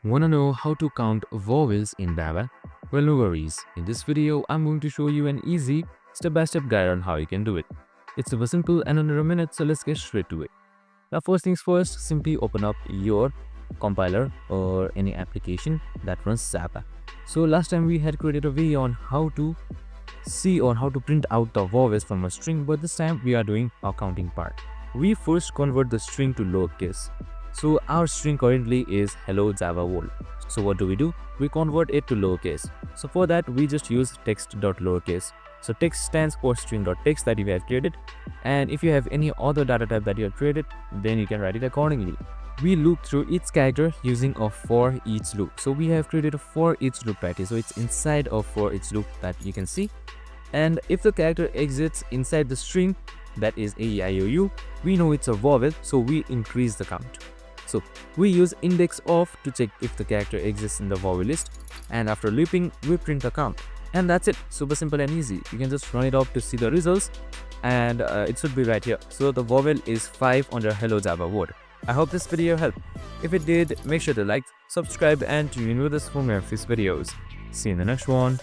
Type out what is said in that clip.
Wanna know how to count vowels in Java? Well, no worries. In this video, I'm going to show you an easy step-by-step guide on how you can do it. It's super simple and under a minute, so let's get straight to it. Now, first things first, simply open up your compiler or any application that runs Java. So last time we had created a video on how to see or how to print out the vowels from a string, but this time we are doing our counting part. We first convert the string to lowercase. So our string currently is hello Java world. So what do? We convert it to lowercase. So for that we just use text.lowercase. So text stands for string.text that you have created, and if you have any other data type that you have created, then you can write it accordingly. We loop through each character using a for each loop. So we have created a for each loop package. So it's inside of for each loop that you can see. And if the character exits inside the string, that is a e i o u, we know it's a vowel, so we increase the count. So we use index of to check if the character exists in the vowel list, and after looping we print the count. And that's it. Super simple and easy. You can just run it off to see the results, and it should be right here. So the vowel is 5 under hello Java word. I hope this video helped. If it did, make sure to like, subscribe, and tune in with us for more of these videos. See you in the next one.